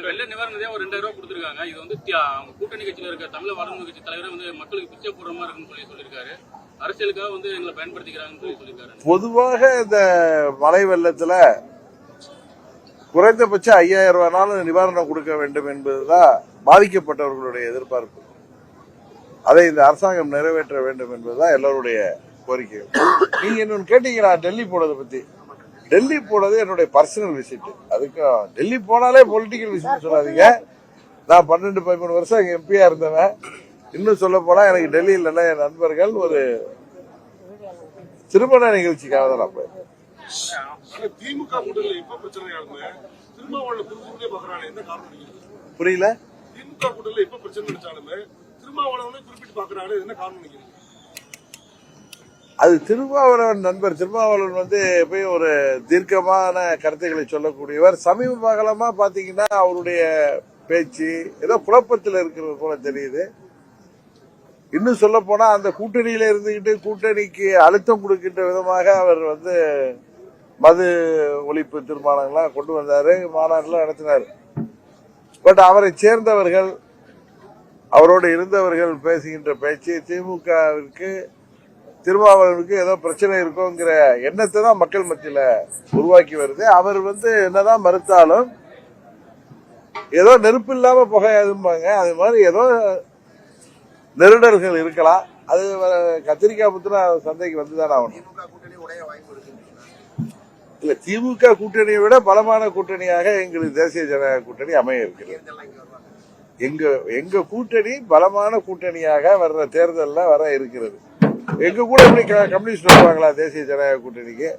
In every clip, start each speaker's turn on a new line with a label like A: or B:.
A: வெள்ள நிவாரணத்தையே ஒரு 2000 ரூபாய் கொடுத்துருக்காங்க. இது வந்து கூட்டணி கட்சியில இருக்க தமிழ் வளர்ந்து கட்சி தலைவர் வந்து மக்களுக்கு பிச்சை போடுற மாதிரி இருக்குன்னு சொல்லியிருக்காரு. அரசியலுக்காக வந்து எங்களை பயன்படுத்திக்கிறாங்கன்னு சொல்லியிருக்காரு.
B: பொதுவாக இந்த மழை வெள்ளத்துல குறைந்தபட்சம் 5000 ரூபாய்னாலும் நிவாரணம் கொடுக்க வேண்டும் என்பதுதான் பாதிக்கப்பட்டவர்களுடைய எதிர்பார்ப்பு. அதை இந்த அரசாங்கம் நிறைவேற்ற வேண்டும் என்பதுதான் எல்லாருடைய கோரிக்கை. நீங்க இன்னொன்னு கேட்டீங்களா டெல்லி போனதை பத்தி? டெல்லி போனது என்னுடைய பர்சனல் விசிட். அதுக்கும் டெல்லி போனாலே பொலிட்டிக்கல் விசிட் சொல்லாதீங்க. நான் 12-13 வருஷம் அங்க எம்பியா இருந்தவன். இன்னும் சொல்ல போனா எனக்கு டெல்லியில் நல்ல என் நண்பர்கள் ஒரு திருமண நிகழ்ச்சிக்காக தான் நான் போயிருந்தேன். புரியல? அது திருமாவளவன் நண்பர். திருமாவளவன் வந்து போய் ஒரு தீர்க்கமான கருத்துக்களை சொல்லக்கூடியவர். சமீப காலமா பாத்தீங்கன்னா அவருடைய பேச்சு ஏதோ குழப்பத்தில் இருக்கிறது போல தெரியுது. இன்னும் சொல்ல போனா அந்த கூட்டணியில இருந்துகிட்டு கூட்டணிக்கு அழுத்தம் கொடுக்கின்ற விதமாக அவர் வந்து மது ஒழிப்பு தீர்மானங்கள்லாம் கொண்டு வந்தாரு, மாநாடுலாம் நடத்தினார். பட் அவரை சேர்ந்தவர்கள், அவரோடு இருந்தவர்கள் பேசுகின்ற பேச்சு திமுகவிற்கு திருமாவளவனுக்கு ஏதோ பிரச்சனை இருக்குங்கிற எண்ணத்தை தான் மக்கள் மத்தியில உருவாக்கி வருது. அவர் வந்து என்னதான் மறுத்தாலும் ஏதோ நெருப்பு இல்லாம புகையாதும்பாங்க. அது மாதிரி ஏதோ நெருடல்கள் இருக்கலாம். அது கத்திரிக்காய் புத்துனா சந்தைக்கு வந்துதான் ஆகணும். இல்ல, திமுக கூட்டணியை விட பலமான கூட்டணியாக எங்களுக்கு தேசிய ஜனநாயக கூட்டணி அமைய இருக்கிறது. எங்க கூட்டணி பலமான கூட்டணியாக வர்ற தேர்தலில் வர இருக்கிறது. எங்க கூட எப்படி கம்யூனிஸ்ட் வருவாங்களா தேசிய ஜனநாயக கூட்டணிக்கு?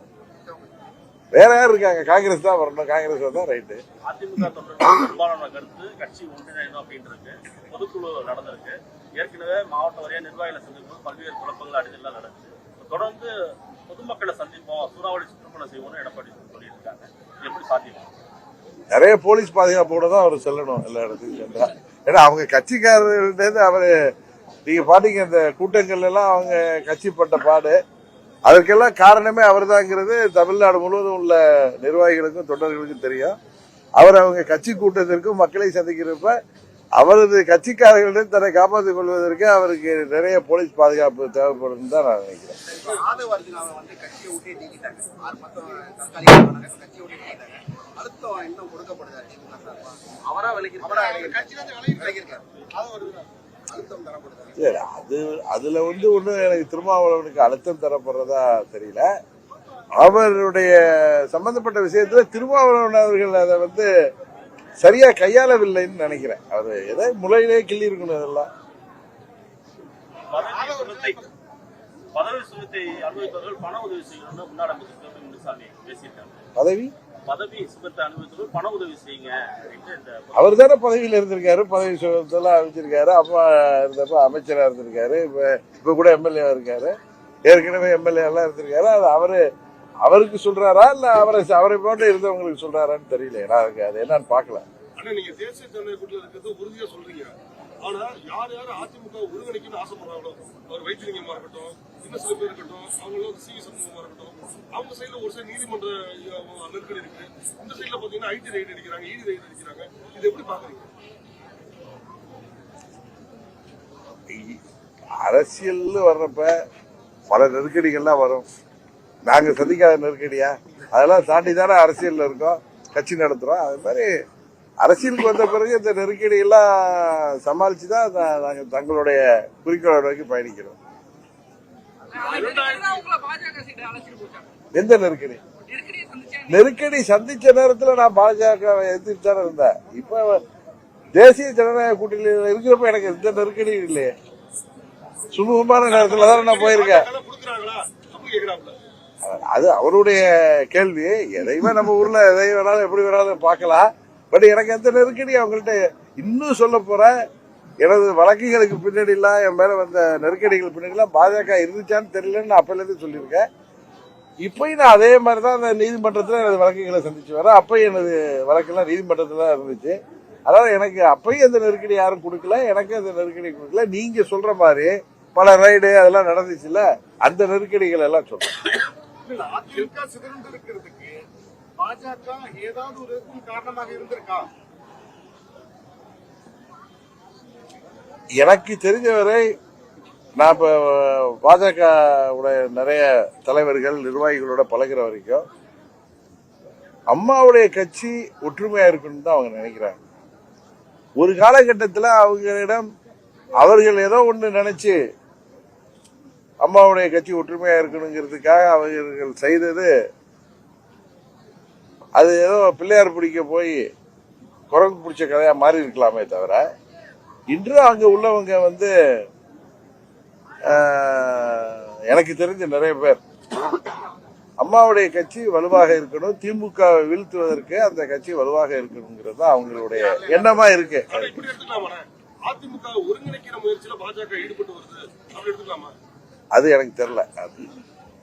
B: வேற யார் இருக்காங்க? காங்கிரஸ் தான் வரணும். காங்கிரஸ் வந்தா ரைட்டு.
C: அதிமுக பெரும்பாலான கருத்து கட்சி ஒன்றிணைணும் அப்படின்றது பொதுக்குழு நடந்திருக்கு. ஏற்கனவே மாவட்ட வாரியா நிர்வாகிகளை சந்திப்போம், பல்வேறு குழப்பங்கள் அடிதெல்லாம் நடக்குது. தொடர்ந்து பொதுமக்களை சந்திப்போம், சூறாவளி சுற்றுப்பயணம் செய்வோம்னு எடப்பாடி சொல்லியிருக்காங்க. எப்படி சாத்தியம்?
B: நிறைய போலீஸ் பாதுகாப்போட தான் அவர் செல்லணும் எல்லா இடத்துக்கும் சென்றா. ஏன்னா அவங்க கட்சிக்காரர்கிட்ட அவரு நீங்க பாத்தீங்க இந்த கூட்டங்கள் எல்லாம் அவங்க கட்சிப்பட்ட பாடு. அதற்கெல்லாம் காரணமே அவர் தாங்கிறது தமிழ்நாடு முழுவதும் உள்ள நிர்வாகிகளுக்கும் தொண்டர்களுக்கும் தெரியும். அவர் அவங்க கட்சி கூட்டத்திற்கும் மக்களை சந்திக்கிறப்ப அவரது கட்சிக்காரர்களிடம் தன்னை காப்பாற்றிக் கொள்வதற்கு அவருக்கு நிறைய போலீஸ் பாதுகாப்பு தேவைப்படும் தான் நான் நினைக்கிறேன். அதுல வந்து ஒண்ணு எனக்கு திருமாவளவனுக்கு அழுத்தம் தரப்படுறதா தெரியல. அவருடைய சம்பந்தப்பட்ட விஷயத்துல திருமாவளவன் அவர்கள் அதை வந்து சரியா கையாளவில்லைன்னு நினைக்கிறேன். அவர் எதை முளையிலே கிள்ளி இருக்கணும். இதெல்லாம்
C: பதவி சுகத்தை அனுபவித்தவர்கள் பண உதவி செய்யுங்க.
B: அவர் தானே பதவியில் இருந்திருக்காரு, பதவி சுகத்தெல்லாம் அமைச்சிருக்காரு. அப்பா இருந்தப்ப அமைச்சரா இருந்திருக்காரு, இப்ப கூட எம்எல்ஏ இருக்காரு, ஏற்கனவே எம்எல்ஏ எல்லாம் இருந்திருக்காரு. அது அவருக்கு சொல்றாரா இல்ல அவரை போட்டு இருந்தவங்களுக்கு சொல்றாரான்னு தெரியல. எனக்கு அது என்னன்னு பாக்கல.
D: நீங்க தேசிய ஜனநாயக கூட்டணியில இருக்கிறது உறுதியா சொல்றீங்க. ஆனா யார் அதிமுக ஒருங்கிணைக்கணும்னு ஆசைப்படுறாங்களோ, அவர் வைத்தியலிங்கமா இருக்கட்டும், இன்னும் சில பேர் இருக்கட்டும், அவங்களும் சி சண்முகமா இருக்கட்டும், அவங்க சைட்ல ஒரு சில நீதிமன்ற நெருக்கடி இருக்கு. இந்த சைட்ல பாத்தீங்கன்னா ஐடி ரைடு அடிக்கிறாங்க, இடி ரைடு அடிக்கிறாங்க. இது எப்படி பாக்குறீங்க?
B: அரசியல் வர்றப்ப பல நெருக்கடிகள்லாம் வரும். நாங்க சந்திக்காத நெருக்கடியா? அதெல்லாம் தாண்டி தானே அரசியல்ல இருக்கோம், கட்சி நடத்துறோம். அது மாதிரி அரசியலுக்கு வந்த பிறகு இந்த நெருக்கடி எல்லாம் சமாளிச்சுதான் நாங்க தங்களுடைய குறிக்கோளை நோக்கி பயணிக்கிறோம். எந்த நெருக்கடி? நெருக்கடி சந்திச்ச நேரத்துல நான் பாஜக எதிர்த்து தானே இருந்தேன். இப்ப தேசிய ஜனநாயக கூட்டணியில் இருக்கிறப்ப எனக்கு எந்த நெருக்கடியும் இல்லையே. சுமூகமான நேரத்துல தானே நான் போயிருக்கேன். அது அவருடைய கேள்வி. எதையுமே நம்ம ஊர்ல எதை வேணாலும் எப்படி வேணாலும் பார்க்கலாம். பட் எனக்கு எந்த நெருக்கடி அவங்கள்ட்ட இன்னும் சொல்ல போற எனது வழக்குகளுக்கு பின்னாடி எல்லாம் என் மேல வந்த நெருக்கடிகள் பின்னாடி எல்லாம் பாஜக இருந்துச்சான்னு தெரியலன்னு நான் அப்பல இருந்து சொல்லியிருக்கேன். இப்பயும் நான் அதே மாதிரிதான் அந்த நீதிமன்றத்துல எனது வழக்குகளை சந்திச்சு வரேன். அப்பயும் எனது வழக்கெல்லாம் நீதிமன்றத்துல இருந்துச்சு. அதாவது எனக்கு அப்பயும் எந்த நெருக்கடி யாரும் கொடுக்கல, எனக்கு அந்த நெருக்கடி கொடுக்கல. நீங்க சொல்ற மாதிரி பல ரைடு அதெல்லாம் நடந்துச்சுல்ல, அந்த நெருக்கடிகள் எல்லாம் சொல்றேன்.
D: பாஜக ஏதாவது ஒரு காரணமாக இருந்திருக்கா?
B: எனக்கு தெரிஞ்சவரை நான் இப்போ பாஜக நிறைய தலைவர்கள் நிர்வாகிகளோட பழகிற வரைக்கும் அம்மாவுடைய கட்சி ஒற்றுமையா இருக்குன்னு தான் அவங்க நினைக்கிறாங்க. ஒரு காலகட்டத்தில் அவர்களிடம் அவர்கள் ஏதோ ஒன்று நினைச்சு அம்மாவுடைய கட்சி ஒற்றுமையா இருக்கணுங்கிறதுக்காக அவர்கள் செய்தது அது ஏதோ பிள்ளையார் பிடிக்க போய் குரங்கு பிடிச்ச கதையா மாறி இருக்கலாமே தவிர இன்று அங்க உள்ளவங்க வந்து எனக்கு தெரிஞ்ச நிறைய பேர் அம்மாவுடைய கட்சி வலுவாக இருக்கணும், திமுகவை வீழ்த்துவதற்கு அந்த கட்சி வலுவாக இருக்கணுங்கிறது தான் அவங்களுடைய எண்ணமா இருக்கு.
D: அதிமுக ஒருங்கிணைக்கிற முயற்சியில பாஜக ஈடுபட்டு வருது அப்படி எடுத்துக்கலாமா?
B: அது எனக்கு தெரியல.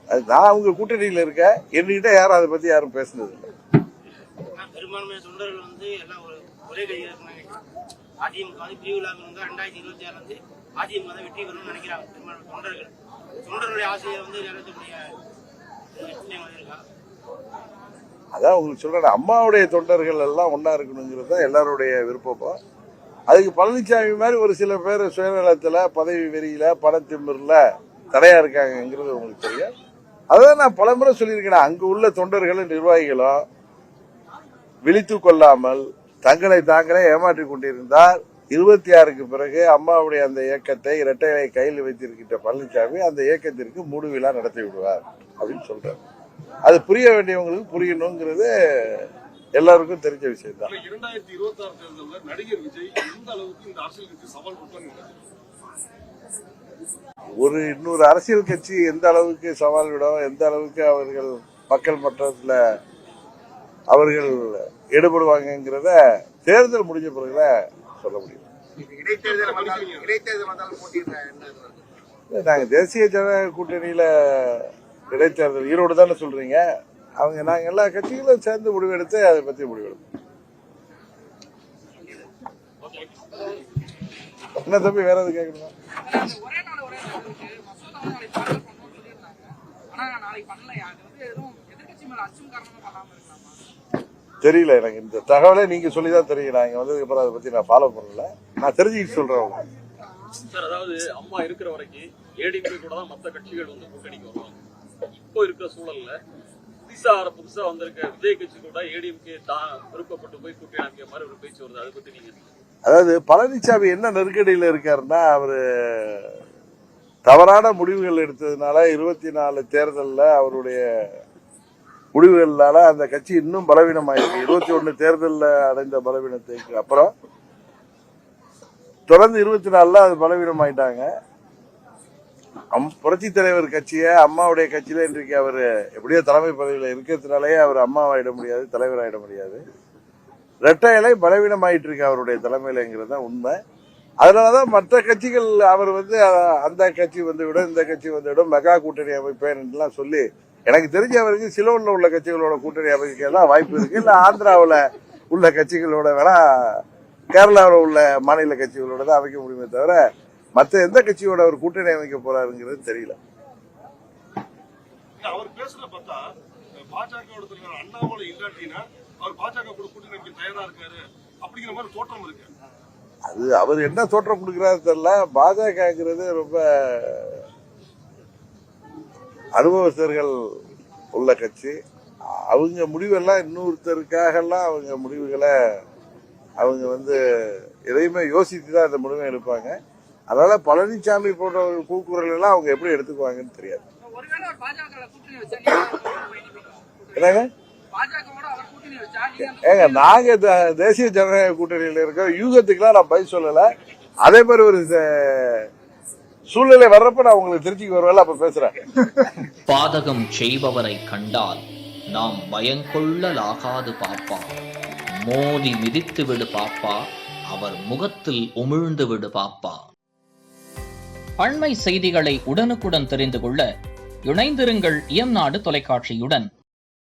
B: அது நான் அவங்க கூட்டணியில இருக்க, என்கிட்ட யாரும் அதை பத்தி யாரும் பேசுனது இல்லை.
E: பெரும்பான்மை தொண்டர்கள் வந்து எல்லாம் ஒரே கையில் அதிமுக வந்து பிரிவுலாக 2026 வந்து அதிமுக தான் வெற்றி பெறணும்னு நினைக்கிறாங்க. பெரும்பான்மை தொண்டர்களுடைய ஆசையை வந்து நிறைவேற்றக்கூடிய இருக்கா?
B: அதான் உங்களுக்கு சொல்றேன், அம்மாவுடைய தொண்டர்கள் எல்லாம் ஒன்னா இருக்கணுங்கிறது தான் எல்லாருடைய விருப்பம். அதுக்கு பழனிசாமி மாதிரி ஒரு சில பேர் சுயநலத்துல, பதவி வெறியில, பணத்திமிரில் தடையா இருக்காங்கிறது உங்களுக்கு தெரியும். அதான் நான் பலமுறை சொல்லியிருக்கேன், அங்கு உள்ள தொண்டர்களும் நிர்வாகிகளும் விழித்து கொள்ளாமல் தங்களை தாங்களே ஏமாற்றிக் கொண்டிருந்தால் 26க்கு பிறகு அம்மாவுடைய அந்த இயக்கத்தை இரட்டைகளை கையில் வைத்திருக்கின்ற பழனிசாமி அந்த இயக்கத்திற்கு மூடு விழா நடத்தி விடுவார் அப்படின்னு சொல்றாரு. அது புரிய வேண்டியவங்களுக்கு புரியணுங்கிறது எல்லாருக்கும் தெரிஞ்ச விஷயம் தான்.
D: 2026 தேர்தலில் நடிகர் விஜய் எந்த அளவுக்கு இந்த அரசியல் கட்சி சவால் கொடுப்பாங்க?
B: ஒரு இன்னொரு அரசியல் கட்சி எந்த அளவுக்கு சவால் விடும், எந்த அளவுக்கு அவர்கள் மக்கள் மன்றத்தில் அவர்கள் ஈடுபடுவாங்கிறத தேர்தல் முடிஞ்ச பிறகுதான் சொல்ல முடியும். நாங்க தேசிய ஜனநாயக கூட்டணியில இடைத்தேர்தல் ஈரோடு தானே சொல்றீங்க, நாங்க எல்லா கட்சிகளும் சேர்ந்து முடிவெடுத்து அதை பத்தி முடிவெடுப்போம். என்ன தம்பி வேற எது கேட்கணுமா? தெரியல எனக்கு, இந்த தகவலை நீங்க சொல்லிதான் தெரியும். நான் இங்க வந்ததுக்கு அப்புறம் அதை பத்தி நான் ஃபாலோ பண்ணல, நான் தெரிஞ்சுக்கிட்டு சொல்றேன்
A: சார். அதாவது அம்மா இருக்கிற வரைக்கும் ஏடிஎம்கே கூட தான் மற்ற கட்சிகள் வந்து கூட்டணிக்கு வருவாங்க. இப்போ இருக்கிற சூழல்ல புதுசா வந்திருக்க விஜய் கட்சி கூட ஏடிஎம்கே தான் விருப்பப்பட்டு போய் கூட்டணி அமைக்கிற மாதிரி ஒரு பேச்சு வருது, அதை பத்தி நீங்க? அதாவது
B: பழனிசாமி என்ன நெருக்கடியில் இருக்காருன்னா, அவரு தவறான முடிவுகள் எடுத்ததுனால 24 தேர்தலில் அவருடைய முடிவுகளால அந்த கட்சி இன்னும் பலவீனமாயிருக்கு. 21 தேர்தலில் அடைந்த பலவீனத்துக்கு அப்புறம் தொடர்ந்து 24 அது பலவீனமாயிட்டாங்க. புரட்சி தலைவர் கட்சியை அம்மாவுடைய கட்சியில இன்றைக்கு அவர் எப்படியோ தலைமை பதவியில் இருக்கிறதுனாலே அவர் அம்மாவாயிட முடியாது, தலைவராயிட முடியாது. இரட்டை இலை பலவீனமாயிட்டு இருக்கு அவருடைய தலைமையிலங்கிறது தான் உண்மை. அதனாலதான் மற்ற கட்சிகள் அவர் வந்து அந்த கட்சி வந்து விடும், இந்த கட்சி வந்து விடும், மெகா கூட்டணி அமைப்பேன் சொல்லி, எனக்கு தெரிஞ்ச வரைக்கும் சிலோன்ல உள்ள கட்சிகளோட கூட்டணி அமைக்கலாம் வாய்ப்பு இருக்கு. இல்ல ஆந்திராவில் உள்ள கட்சிகளோட வேணா கேரளாவில் உள்ள மாநில கட்சிகளோட தான் அமைக்க முடியுமே தவிர மற்ற எந்த கட்சியோட ஒரு கூட்டணி அமைக்க போறாருங்கிறது தெரியல.
D: அவர் பேசுற பார்த்தா பாஜக அண்ணாமலை இல்லாட்டினா அவர் பாஜக கூட கூட்டணி அமைக்க தயாரா இருக்காரு அப்படிங்கிற மாதிரி தோற்றம் இருக்கு.
B: அது அவர் என்ன தோற்றம் கொடுக்கிறாரு தெரியல. பாஜகங்கிறது ரொம்ப அனுபவஸ்தர்கள் உள்ள கட்சி. அவங்க முடிவெல்லாம் இன்னொருத்தருக்காகலாம் அவங்க முடிவுகளை அவங்க வந்து எதையுமே யோசித்து தான் அந்த முடிவை எடுப்பாங்க. அதனால பழனிசாமி போன்றவர்கள் கூக்குரல் எல்லாம் அவங்க எப்படி எடுத்துக்குவாங்கன்னு தெரியாது. என்னங்க ஏங்க, நாங்க தேசிய ஜனநாயக கூட்டணியில இருக்க யூகத்துக்குலாம் நான் பதில் சொல்லல. அதே மாதிரி ஒரு சூழ்நிலை வர்றப்ப நான் உங்களுக்கு திருச்சிக்கு வருவேன், அப்ப பேசுறேன்.
F: பாதகம் செய்பவரை கண்டால் நாம் பயங்கொள்ளலாகாது பாப்பா, மோதி மிதித்து விடு பாப்பா, அவர் முகத்தில் உமிழ்ந்து விடு பாப்பா. அண்மை செய்திகளை உடனுக்குடன் தெரிந்து கொள்ள இணைந்திருங்கள் இயம்நாடு தொலைக்காட்சியுடன்.